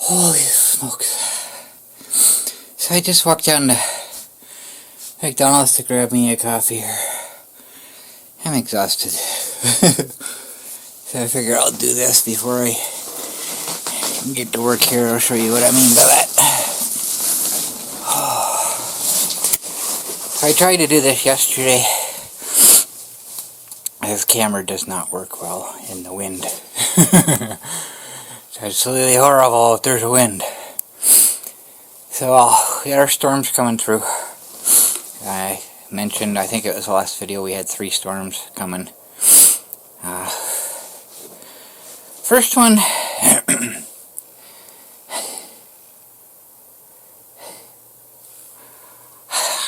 Holy smokes. So I just walked down to McDonald's to grab me a coffee here. I'm exhausted. So I figure I'll do this before I get to work here. I'll show you what I mean by that. So I tried to do this yesterday. This camera does not work well in the wind. It's absolutely horrible if there's a wind. So we got our storms coming through. I mentioned, I think it was the last video, we had 3 storms coming. First one,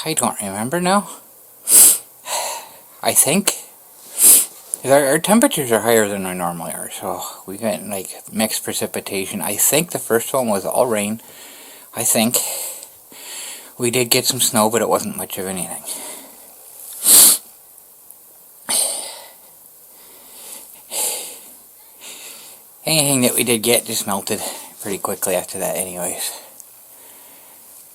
I don't remember now. I think our temperatures are higher than they normally are, so we got like mixed precipitation. I think the first one was all rain. I think we did get some snow, but it wasn't much of anything. Anything that we did get just melted pretty quickly after that anyways.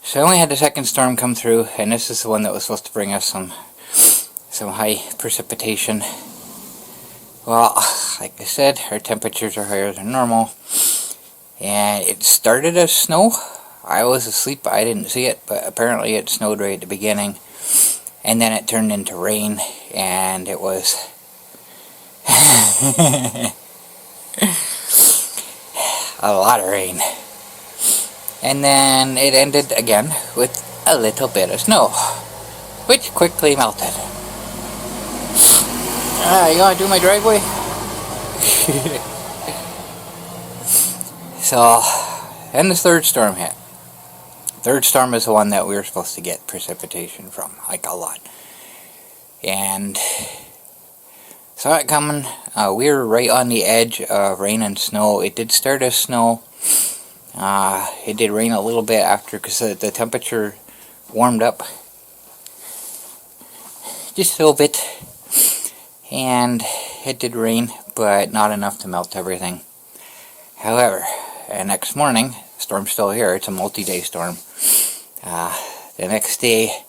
So I only had the second storm come through, and this is the one that was supposed to bring us some high precipitation. Well, like I said, our temperatures are higher than normal, and it started as snow. I was asleep, I didn't see it, but apparently it snowed right at the beginning, and then it turned into rain, and it was a lot of rain. And then it ended again with a little bit of snow, which quickly melted. You wanna do my driveway? So, then the third storm hit. Third storm is the one that we were supposed to get precipitation from, like a lot. And saw it coming. We were right on the edge of rain and snow. It did start as snow. It did rain a little bit after, because the temperature warmed up just a little bit. And it did rain, but not enough to melt everything. However, next morning, the storm's still here. It's a multi-day storm. The next day,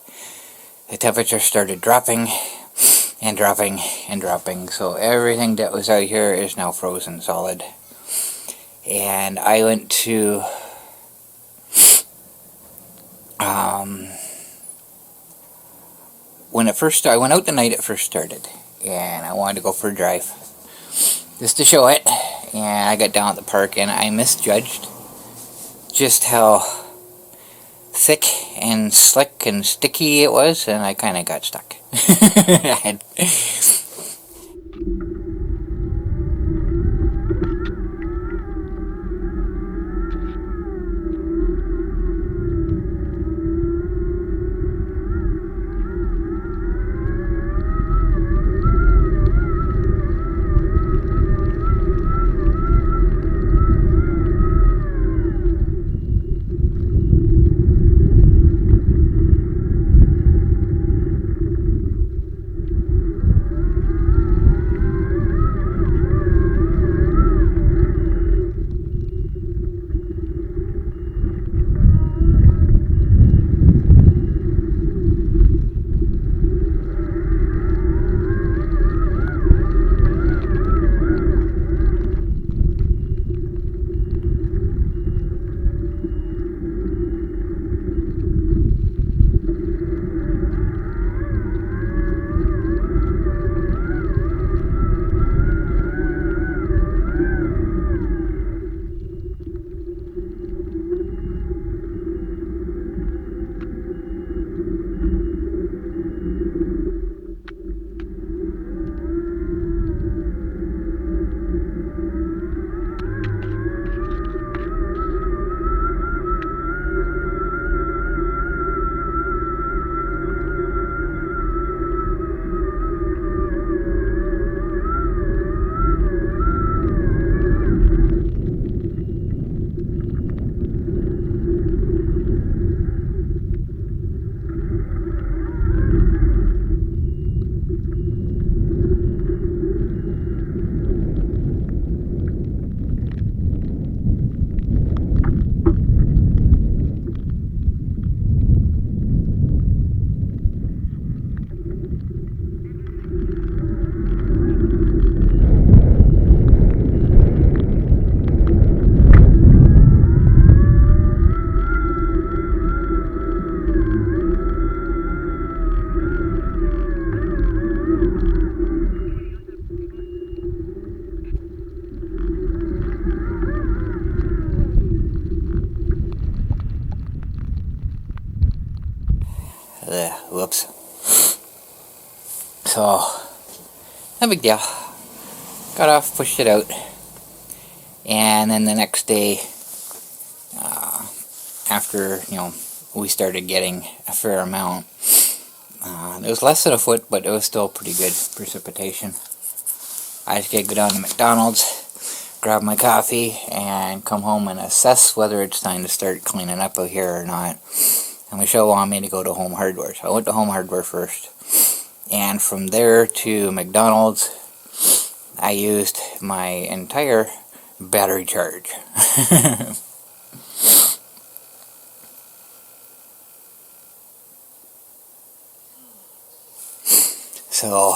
the temperature started dropping and dropping and dropping. So everything that was out here is now frozen solid. And I went to I went out the night it first started, and I wanted to go for a drive just to show it. And I got down at the park, and I misjudged just how thick and slick and sticky it was, and I kind of got stuck. So, no big deal. Got off, pushed it out, and then the next day, after, we started getting a fair amount, it was less than a foot, but it was still pretty good precipitation. I just gotta go down to McDonald's, grab my coffee, and come home and assess whether it's time to start cleaning up out here or not. And Michelle wanted me to go to Home Hardware, so I went to Home Hardware first. And from there to McDonald's, I used my entire battery charge. So,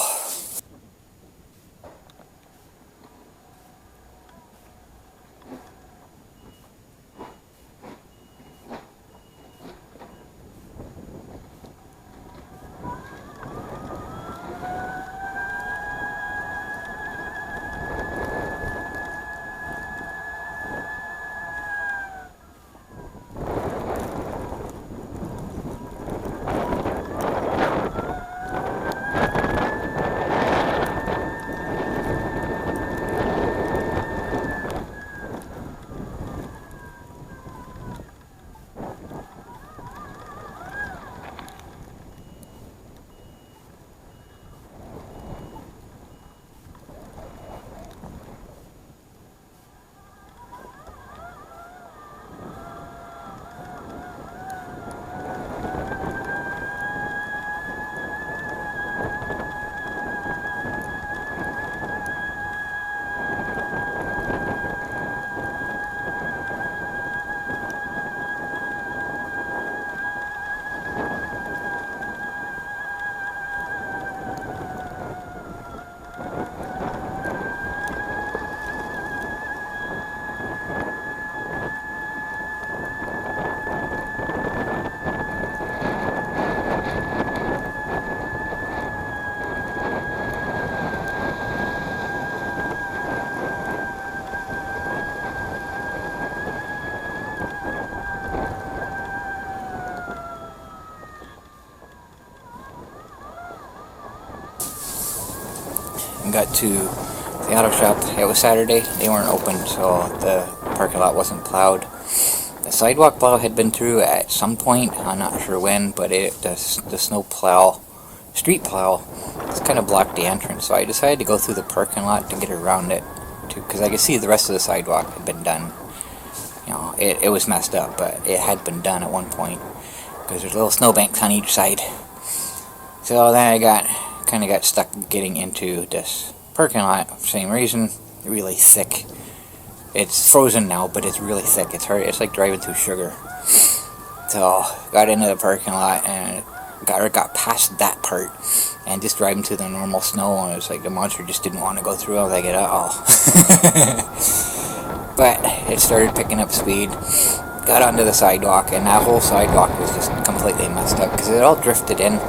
got to the auto shop. It was Saturday, they weren't open, so the parking lot wasn't plowed. The sidewalk plow had been through at some point, I'm not sure when, but the snow plow, street plow, it's kind of blocked the entrance, so I decided to go through the parking lot to get around it, because I could see the rest of the sidewalk had been done. It was messed up, but it had been done at one point, because there's little snowbanks on each side. So then I kind of got stuck getting into this parking lot. Same reason, really thick. It's frozen now, but it's really thick. It's hard. It's like driving through sugar. So got into the parking lot and got past that part and just driving through the normal snow. And it was like the monster just didn't want to go through. I was like, but it started picking up speed. Got onto the sidewalk, and that whole sidewalk was just completely messed up because it all drifted in.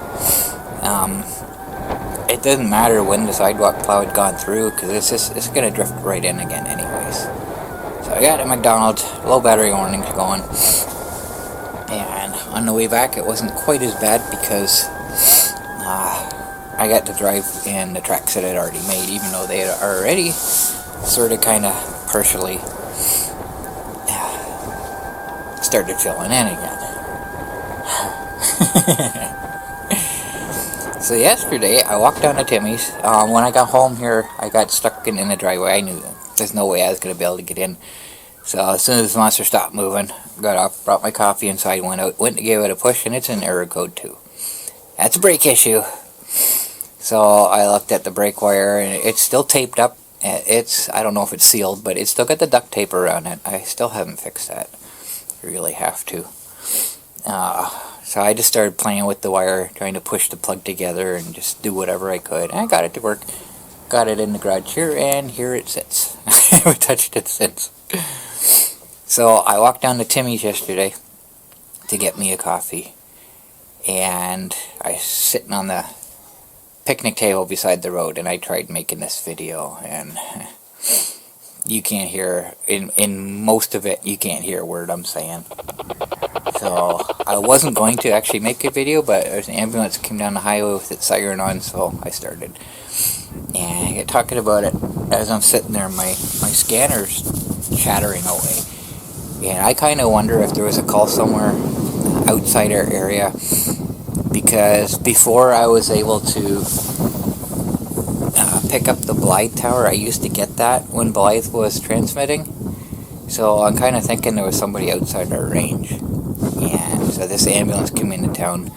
It doesn't matter when the sidewalk plow had gone through, because it's going to drift right in again anyways. So I got to McDonald's, low battery warnings going, and on the way back it wasn't quite as bad because I got to drive in the tracks that I'd already made, even though they had already sort of kind of partially started filling in again. So yesterday, I walked down to Timmy's. When I got home here, I got stuck in the driveway. I knew there's no way I was going to be able to get in. So as soon as the monster stopped moving, got up, brought my coffee inside, went to give it a push, and it's in error code 2. That's a brake issue. So I looked at the brake wire, and it's still taped up. I don't know if it's sealed, but it's still got the duct tape around it. I still haven't fixed that. I really have to. So I just started playing with the wire, trying to push the plug together and just do whatever I could. And I got it to work. Got it in the garage here, and here it sits. I haven't touched it since. So I walked down to Timmy's yesterday to get me a coffee. And I was sitting on the picnic table beside the road, and I tried making this video. And you can't hear, in most of it, you can't hear a word I'm saying. So I wasn't going to actually make a video, but there's an ambulance that came down the highway with its siren on, so I started. And I get talking about it as I'm sitting there, my scanner's chattering away. And I kind of wonder if there was a call somewhere outside our area, because before I was able to pick up the Blythe tower, I used to get that when Blythe was transmitting. So I'm kind of thinking there was somebody outside our range. And so this ambulance came into town,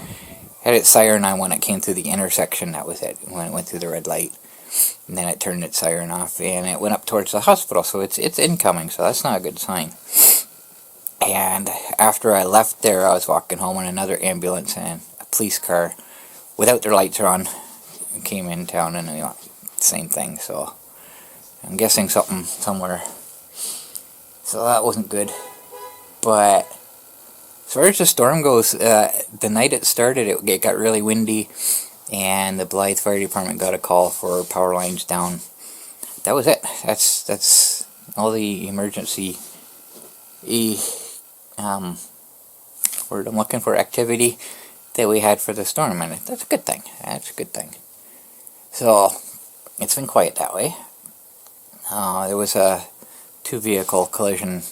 had its siren on when it came through the intersection, that was it, when it went through the red light. And then it turned its siren off, and it went up towards the hospital, so it's incoming, so that's not a good sign. And after I left there, I was walking home, and another ambulance and a police car, without their lights on, came in town, and same thing, so I'm guessing something somewhere. So that wasn't good. But as far as the storm goes, the night it started, it got really windy, and the Blythe Fire Department got a call for power lines down. That was it. That's all the emergency word I'm looking for, activity that we had for the storm, and that's a good thing. That's a good thing. So it's been quiet that way. There was a 2-vehicle collision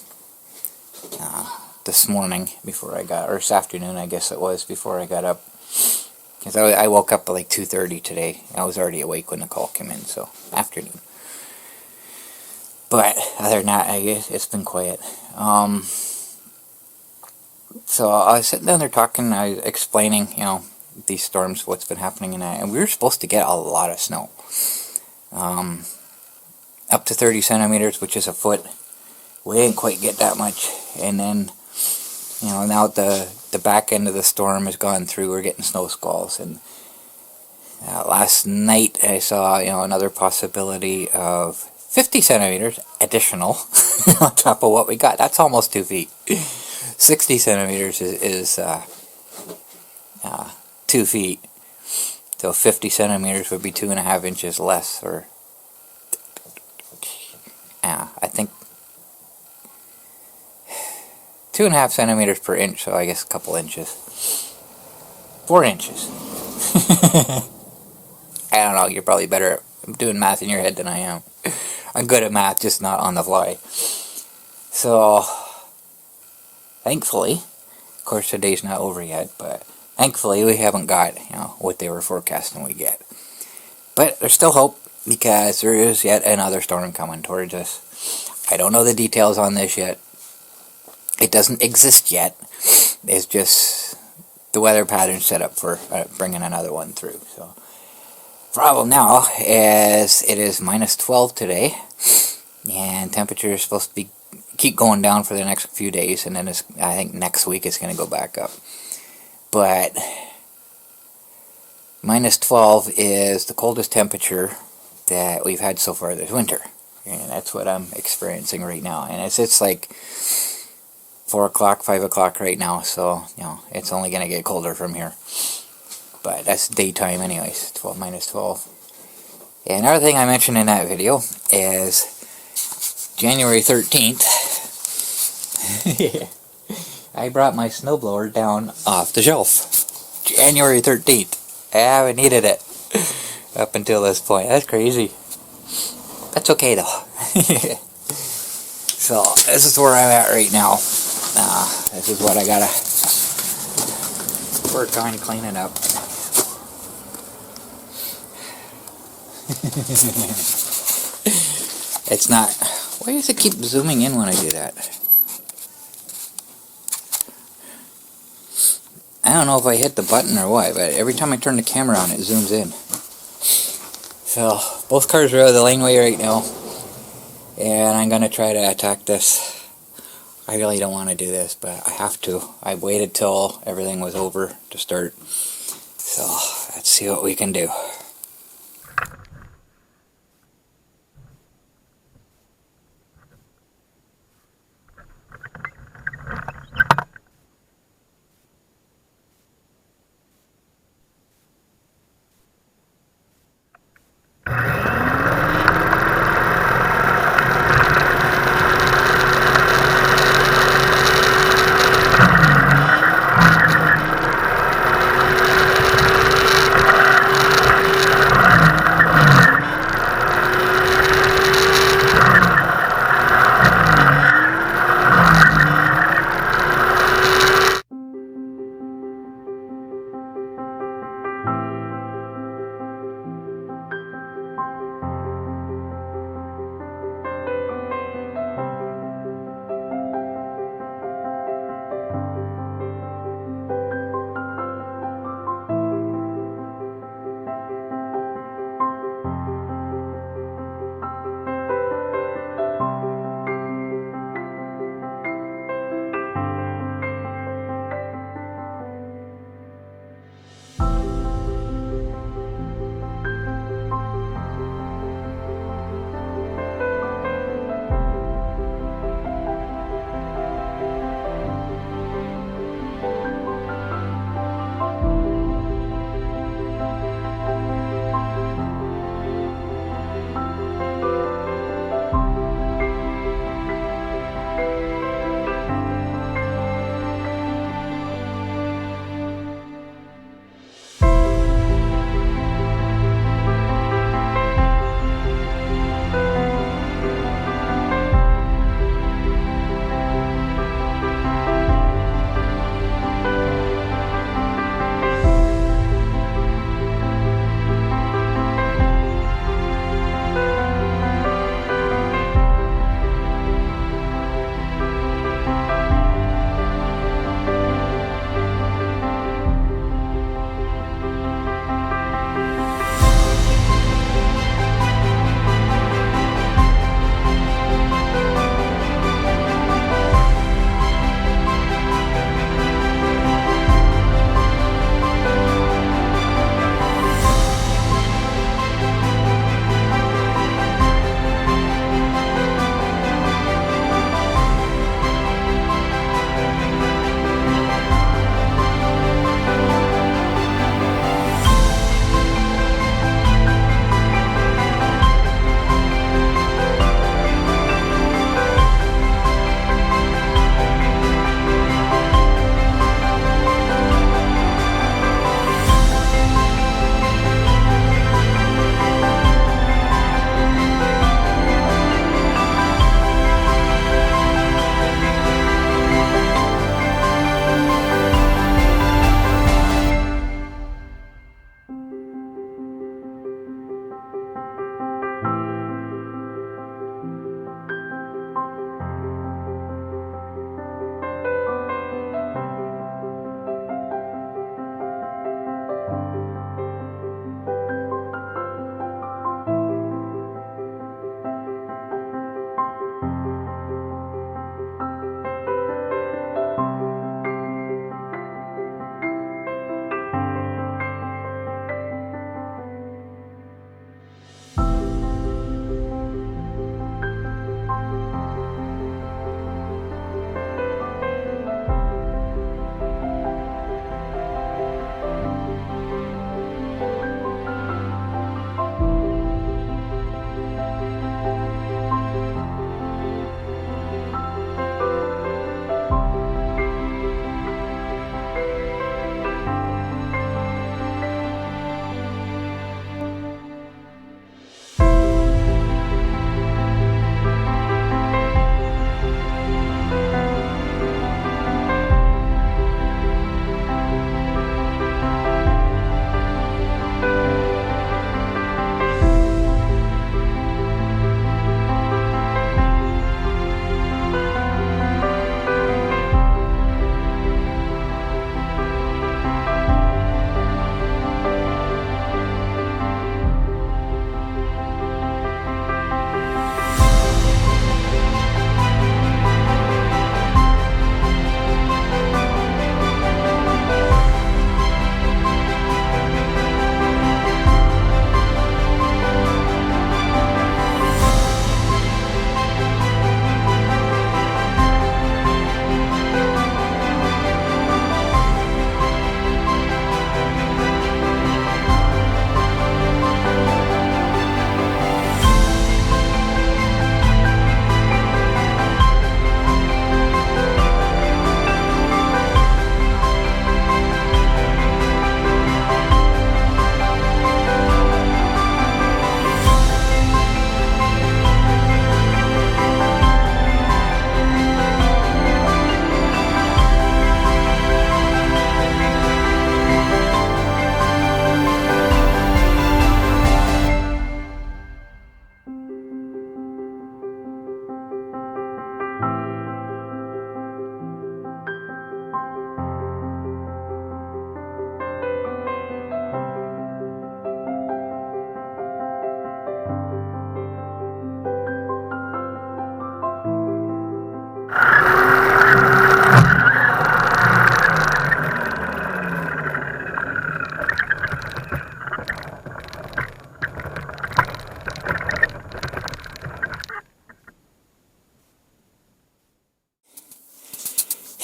this morning before I got, or this afternoon I guess it was, before I got up. Because I woke up at like 2:30 today. I was already awake when the call came in, so afternoon. But other than that, I guess it's been quiet. So I was sitting down there talking, I was explaining, these storms, what's been happening, and we were supposed to get a lot of snow. Up to 30 centimeters, which is a foot. We didn't quite get that much. And then, now the back end of the storm has gone through, we're getting snow squalls. And last night I saw, another possibility of 50 centimeters additional on top of what we got. That's almost 2 feet. 60 centimeters is 2 feet. So 50 centimeters would be 2.5 inches less, or I think 2.5 centimeters per inch, so I guess a couple inches. 4 inches. I don't know, you're probably better at doing math in your head than I am. I'm good at math, just not on the fly. So, thankfully, of course the day's not over yet, but thankfully we haven't got, what they were forecasting we get. But there's still hope, because there is yet another storm coming towards us. I don't know the details on this yet. It doesn't exist yet. It's just the weather pattern set up for bringing another one through. So, problem now is it is minus 12 today, and temperature is supposed to keep going down for the next few days, and then I think next week it's going to go back up. But minus 12 is the coldest temperature that we've had so far this winter, and that's what I'm experiencing right now. And it's like 4 o'clock, 5 o'clock right now, so it's only going to get colder from here. But that's daytime anyways, minus 12. And another thing I mentioned in that video is January 13th, I brought my snowblower down off the shelf. January 13th. I haven't needed it up until this point. That's crazy. That's okay though. So, this is where I'm at right now. This is what I gotta work on cleaning up. It's not... Why does it keep zooming in when I do that? I don't know if I hit the button or what, but every time I turn the camera on, it zooms in. So, both cars are out of the laneway right now, and I'm going to try to attack this. I really don't want to do this, but I have to. I waited till everything was over to start. So, let's see what we can do.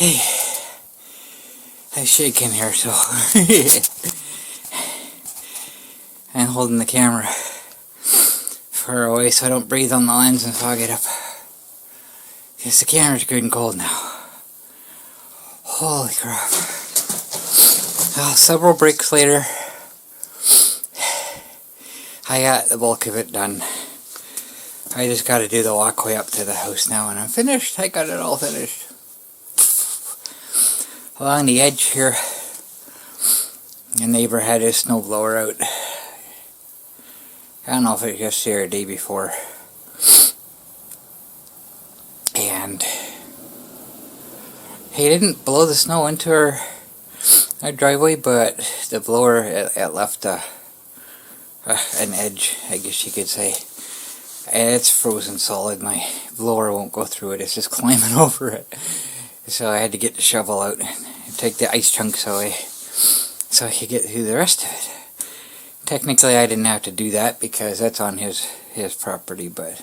Hey, I shake in here, so I'm holding the camera far away so I don't breathe on the lens and fog it up. Because the camera's good and cold now. Holy crap. Several breaks later, I got the bulk of it done. I just got to do the walkway up to the house now, and I'm finished. I got it all finished. Along the edge here, the neighbor had his snowblower out. I don't know if it was yesterday or the day before. And he didn't blow the snow into our driveway, but the blower, it left an edge, I guess you could say. And it's frozen solid. My blower won't go through it. It's just climbing over it. So I had to get the shovel out and take the ice chunks away so I could get through the rest of it. Technically, I didn't have to do that because that's on his property, but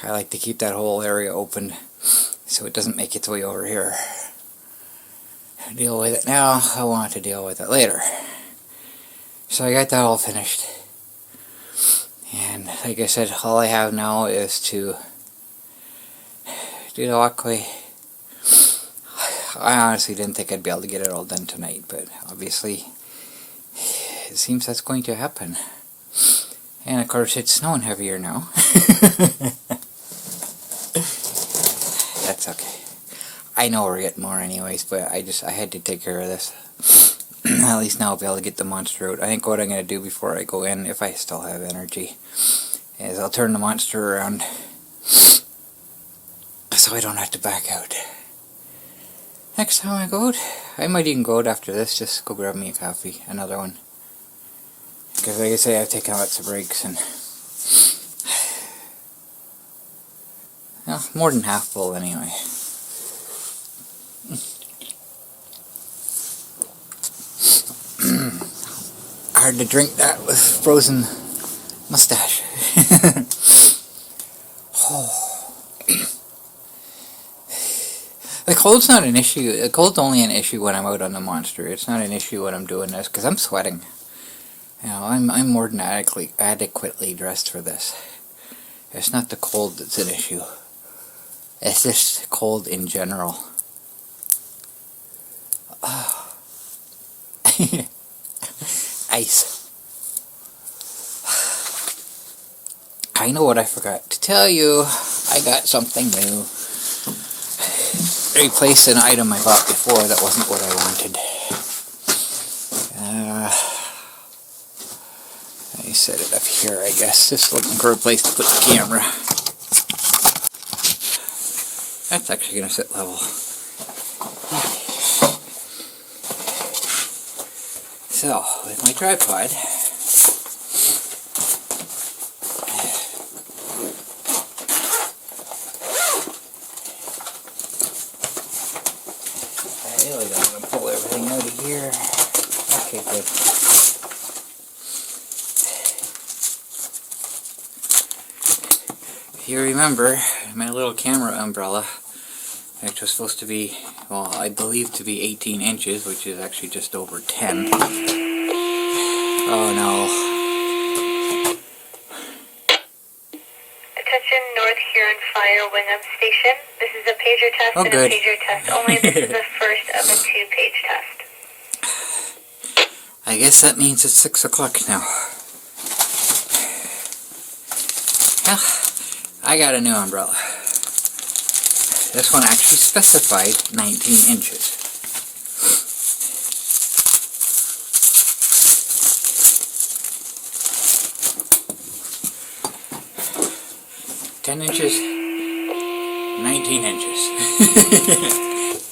I like to keep that whole area open so it doesn't make its way over here. Deal with it now. I want to deal with it later. So I got that all finished. And like I said, all I have now is to do the walkway. I honestly didn't think I'd be able to get it all done tonight, but obviously it seems that's going to happen. And of course it's snowing heavier now. That's okay. I know we're getting more anyways, but I had to take care of this. At least now I'll be able to get the monster out. I think what I'm going to do before I go in, if I still have energy, is I'll turn the monster around so I don't have to back out. Next time I go out, I might even go out after this, just go grab me a coffee, another one. Because like I say, I've taken lots of breaks and well, more than half full anyway. Hard to drink that with frozen mustache. Oh. The cold's not an issue. The cold's only an issue when I'm out on the monster. It's not an issue when I'm doing this, because I'm sweating. You know, I'm more than adequately dressed for this. It's not the cold that's an issue. It's just cold in general. Oh. Ice. I know what I forgot to tell you. I got something new. Replace an item I bought before that wasn't what I wanted. I set it up here, I guess. Just looking for a place to put the camera. That's actually going to sit level. So, with my tripod, I really don't want to pull everything out of here. Okay, good. If you remember, my little camera umbrella, which was supposed to be, well, I believe to be 18 inches, which is actually just over 10. Oh no. Attention North Huron Fire Wingham Station. This is a pager test and good. a pager test only. This is the first of a 2-page test. I guess that means it's 6 o'clock now. Well, I got a new umbrella. This one actually specified 19 inches. Inches, 19 inches.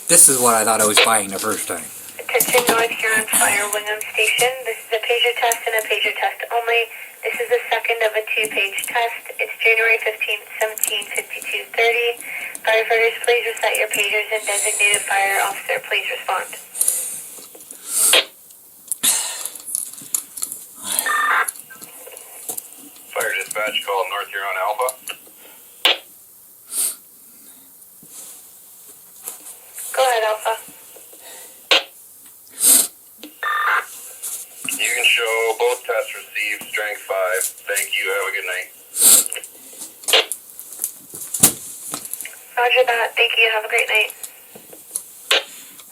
This is what I thought I was buying the first time. Attention North Huron Fire Wingham Station. This is a pager test and a pager test only. This is the second of a 2-page test. It's January 15th, 17:52:30. Firefighters, please reset your pagers and designated fire officer, please respond. Fire dispatch, call North Huron Alpha. Roger that. Thank you. Have a great night.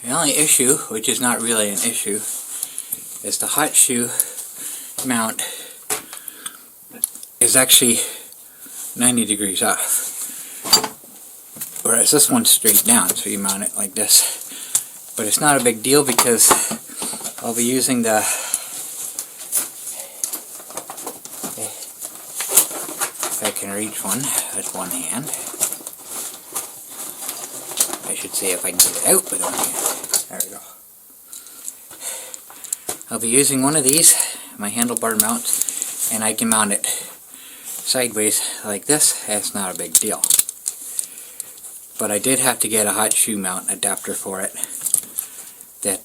The only issue, which is not really an issue, is the hot shoe mount is actually 90 degrees off. Whereas this one's straight down, so you mount it like this. But it's not a big deal because I'll be using the if I can reach one with one hand. I should say if I can get it out with one hand. There we go. I'll be using one of these, my handlebar mounts, and I can mount it sideways like this. That's not a big deal. But I did have to get a hot shoe mount adapter for it that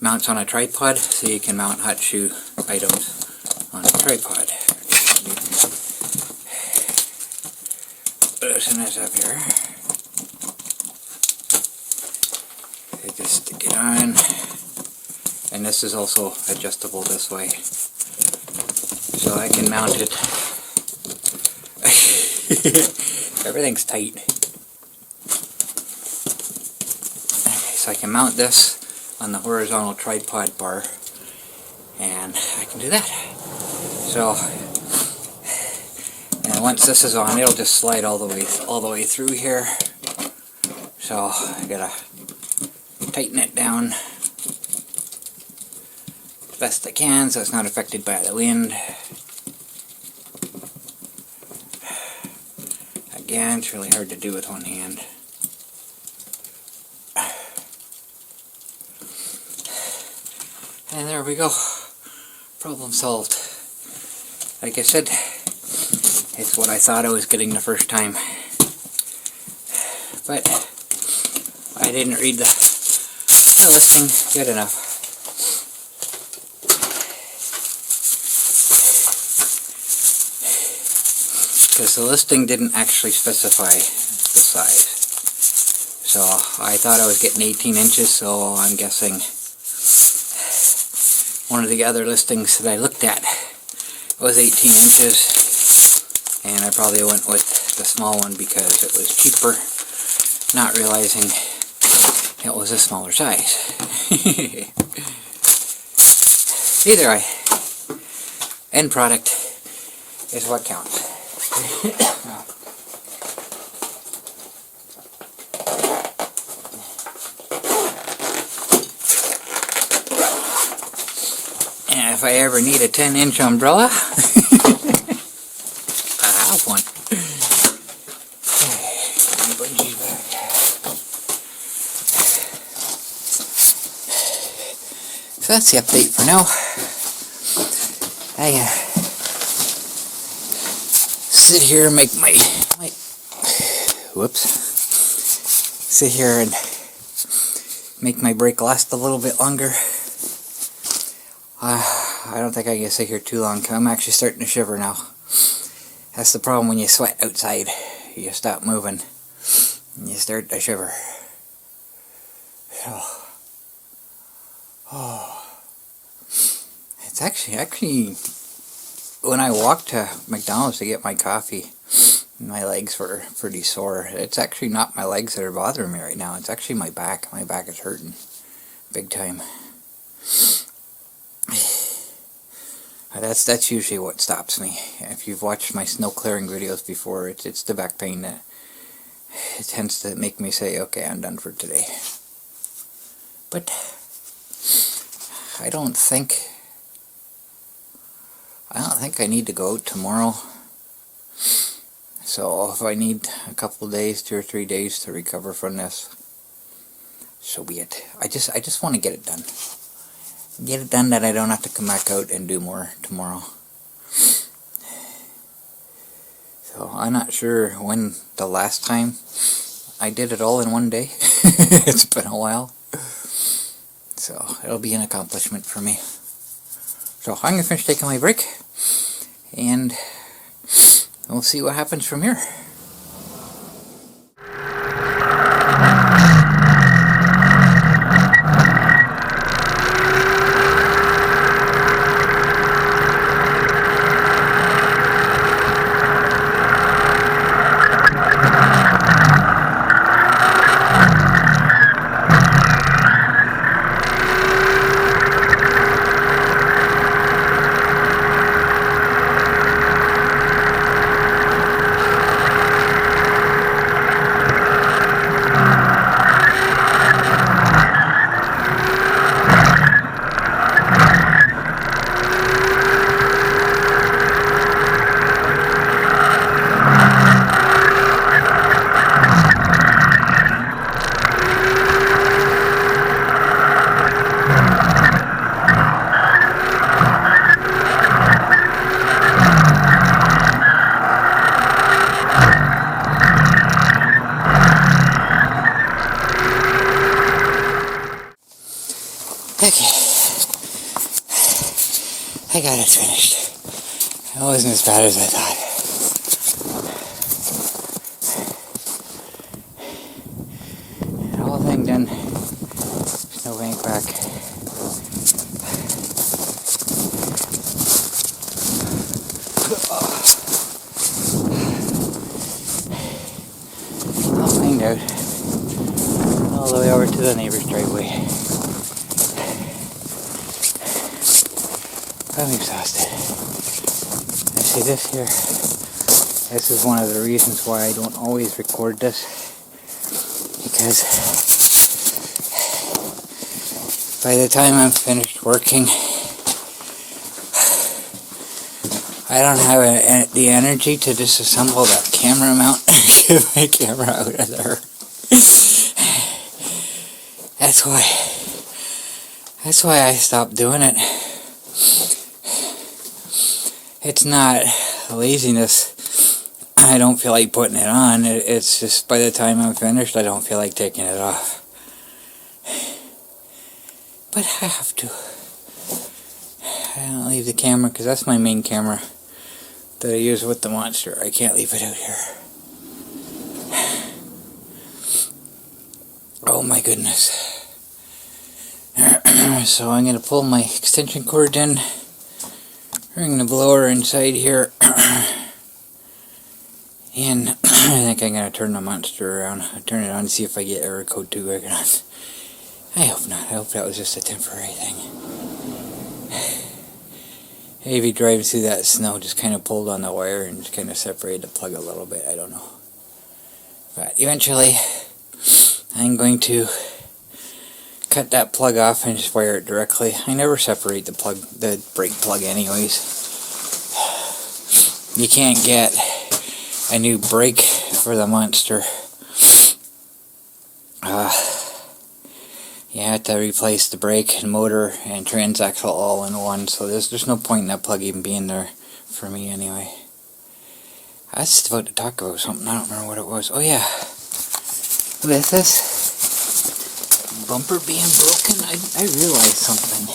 mounts on a tripod, so you can mount hot shoe items on a tripod. Loosen this up here. I just stick it on, and this is also adjustable this way, so I can mount it. Everything's tight. Okay, so I can mount this on the horizontal tripod bar, and I can do that. So, and once this is on, it'll just slide all the way through here. So I gotta tighten it down as best I can so it's not affected by the wind. Again, it's really hard to do with one hand. And there we go. Problem solved. Like I said, it's what I thought I was getting the first time. But I didn't read the listing good enough. Because the listing didn't actually specify the size. So I thought I was getting 18 inches, so I'm guessing one of the other listings that I looked at was 18 inches. And I probably went with the small one because it was cheaper, not realizing it was a smaller size. Either way, end product is what counts. And if I ever need a 10-inch umbrella, I have one. Bungee's back. So that's the update for now. I sit here and make my sit here and make my break last a little bit longer. I don't think I can sit here too long. I'm actually starting to shiver now. That's the problem when you sweat outside. You stop moving and you start to shiver. It's actually when I walked to McDonald's to get my coffee, my legs were pretty sore. It's actually not my legs that are bothering me right now. It's actually my back. My back is hurting big time. That's usually what stops me. If you've watched my snow clearing videos before, it's the back pain that it tends to make me say, okay, I'm done for today. But I don't think I need to go out tomorrow. So if I need a couple of days, 2 or 3 days to recover from this, so be it. I just want to get it done. Get it done that I don't have to come back out and do more tomorrow. So I'm not sure when the last time I did it all in one day. It's been a while. So it'll be an accomplishment for me. So I'm going to finish taking my break, and we'll see what happens from here. got it finished. It wasn't as bad as I thought. The whole thing done. Snowbank back. All cleaned out. All the way over to the neighbor's driveway. I'm exhausted. I see this here. This is one of the reasons why I don't always record this. Because by the time I'm finished working, I don't have the energy to disassemble that camera mount and get my camera out of there. That's why I stopped doing it. It's not laziness. I don't feel like putting it on. It's just by the time I'm finished, I don't feel like taking it off. But I have to. I don't leave the camera because that's my main camera that I use with the monster. I can't leave it out here. Oh my goodness. So I'm going to pull my extension cord in, bring the blower inside here, and I think I'm going to turn the monster around. I'll turn it on and see if I get error code 2 working on. I hope not. I hope that was just a temporary thing. Maybe driving through that snow just kind of pulled on the wire and just kind of separated the plug a little bit. I don't know. But eventually, I'm going to cut that plug off and just wire it directly. I never separate the brake plug anyways. You can't get a new brake for the monster. You have to replace the brake and motor and transaxle all in one, so there's no point in that plug even being there for me anyway. I was just about to talk about something, I don't remember what it was. Oh yeah, with this bumper being broken, I realized something.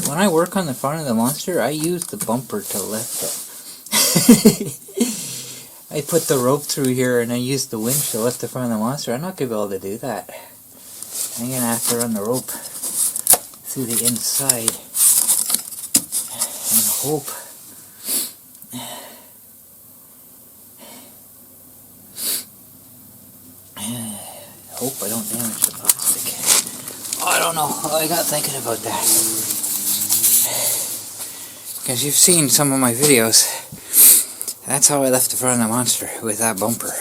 When I work on the front of the monster, I use the bumper to lift it. I put the rope through here and I use the winch to lift the front of the monster. I'm not going to be able to do that. I'm going to have to run the rope through the inside and hope I don't damage the plastic. Oh, I don't know. I got thinking about that. Because you've seen some of my videos. That's how I left the front of the monster, with that bumper.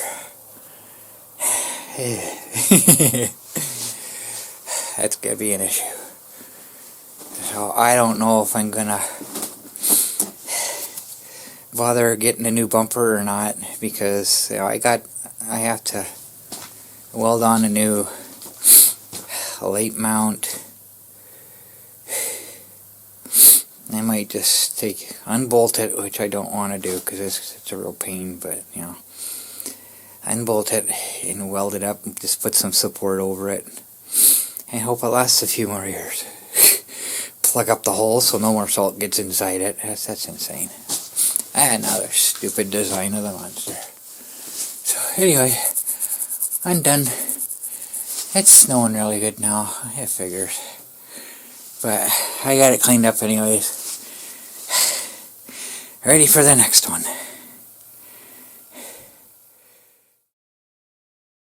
That's going to be an issue. So I don't know if I'm going to bother getting a new bumper or not, because you know, I have to weld on a new light mount. I might just unbolt it, which I don't want to do because it's a real pain, but you know, unbolt it and weld it up and just put some support over it and hope it lasts a few more years. Plug up the hole so no more salt gets inside it. That's insane. Another stupid design of the monster. So anyway, I'm done. It's snowing really good now, it figures. But I got it cleaned up anyways. Ready for the next one.